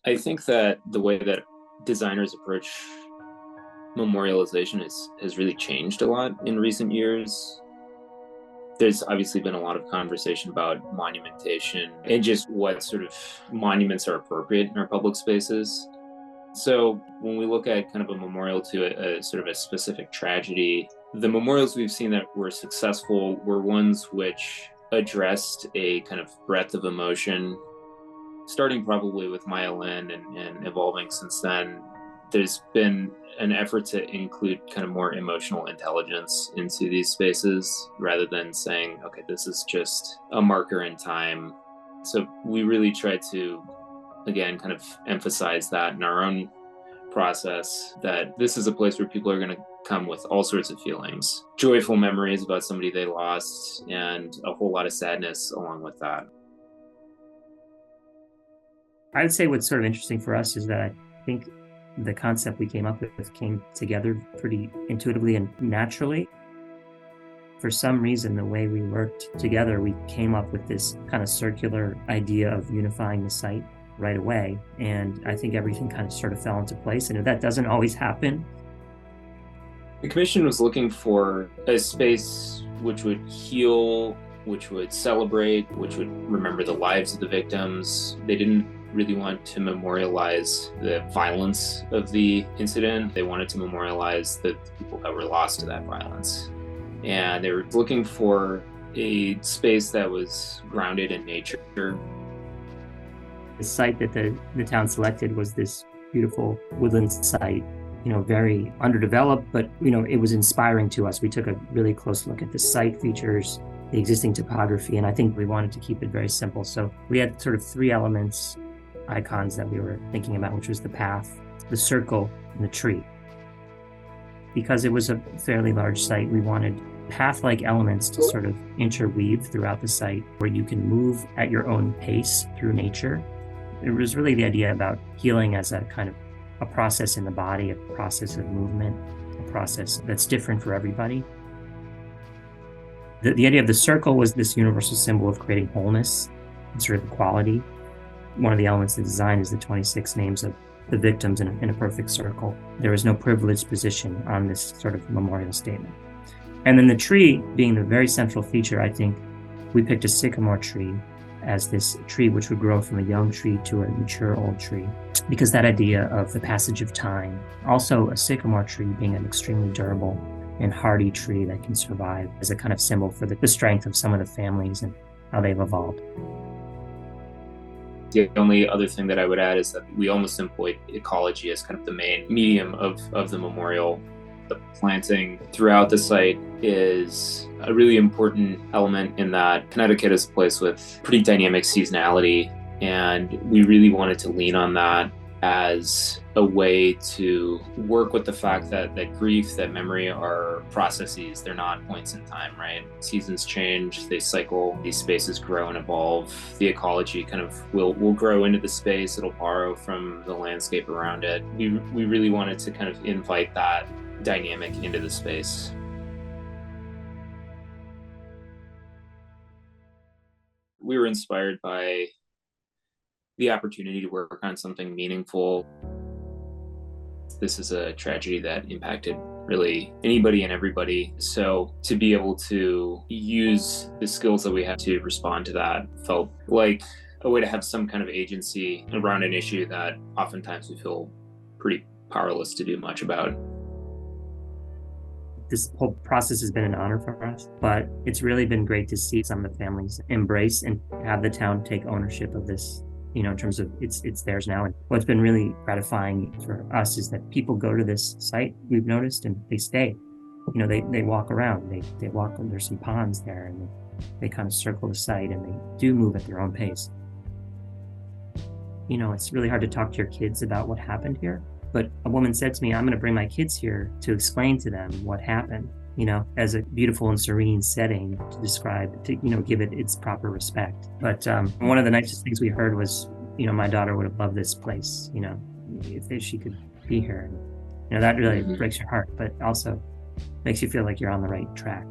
I think that the way that designers approach memorialization has really changed a lot in recent years. There's obviously been a lot of conversation about monumentation and just what sort of monuments are appropriate in our public spaces. So when we look at kind of a memorial to a sort of a specific tragedy, the memorials we've seen that were successful were ones which addressed a kind of breadth of emotion, starting probably with Maya Lin and evolving since then. There's been an effort to include kind of more emotional intelligence into these spaces rather than saying, okay, this is just a marker in time. So we really try to, again, kind of emphasize that in our own process, that this is a place where people are going to come with all sorts of feelings, joyful memories about somebody they lost, and a whole lot of sadness along with that. I would say what's sort of interesting for us is that I think the concept we came up with came together pretty intuitively and naturally. For some reason, the way we worked together, we came up with this kind of circular idea of unifying the site right away. And I think everything kind of sort of fell into place. And that doesn't always happen. The commission was looking for a space which would heal, which would celebrate, which would remember the lives of the victims. They didn't really want to memorialize the violence of the incident. They wanted to memorialize the people that were lost to that violence. And they were looking for a space that was grounded in nature. The site that the town selected was this beautiful woodland site, very underdeveloped, but, it was inspiring to us. We took a really close look at the site features, the existing topography, and I think we wanted to keep it very simple. So we had sort of three elements, icons that we were thinking about, which was the path, the circle, and the tree. Because it was a fairly large site, we wanted path-like elements to sort of interweave throughout the site where you can move at your own pace through nature. It was really the idea about healing as a kind of a process in the body, a process of movement, a process that's different for everybody. The idea of the circle was this universal symbol of creating wholeness and sort of equality. One of the elements of the design is the 26 names of the victims in a perfect circle. There was no privileged position on this sort of memorial statement. And then the tree being the very central feature, I think we picked a sycamore tree as this tree which would grow from a young tree to a mature old tree, because that idea of the passage of time. Also, a sycamore tree being an extremely durable and hardy tree that can survive as a kind of symbol for the strength of some of the families and how they've evolved. The only other thing that I would add is that we almost employed ecology as kind of the main medium of the memorial. The planting throughout the site is a really important element in that Connecticut is a place with pretty dynamic seasonality, and we really wanted to lean on that as a way to work with the fact that grief, that memory are processes. They're not points in time, right? Seasons change, they cycle, these spaces grow and evolve. The ecology kind of will grow into the space, it'll borrow from the landscape around it. We really wanted to kind of invite that dynamic into the space. We were inspired by the opportunity to work on something meaningful. This is a tragedy that impacted really anybody and everybody. So to be able to use the skills that we have to respond to that felt like a way to have some kind of agency around an issue that oftentimes we feel pretty powerless to do much about. This whole process has been an honor for us, but it's really been great to see some of the families embrace and have the town take ownership of this, in terms of it's theirs now. And what's been really gratifying for us is that people go to this site, we've noticed, and they stay. They walk around, they walk, and there's some ponds there, and they kind of circle the site, and they do move at their own pace. It's really hard to talk to your kids about what happened here. But a woman said to me, I'm going to bring my kids here to explain to them what happened, as a beautiful and serene setting to describe, to, give it its proper respect. But one of the nicest things we heard was, my daughter would have loved this place, if she could be here. And, that really breaks your heart, but also makes you feel like you're on the right track,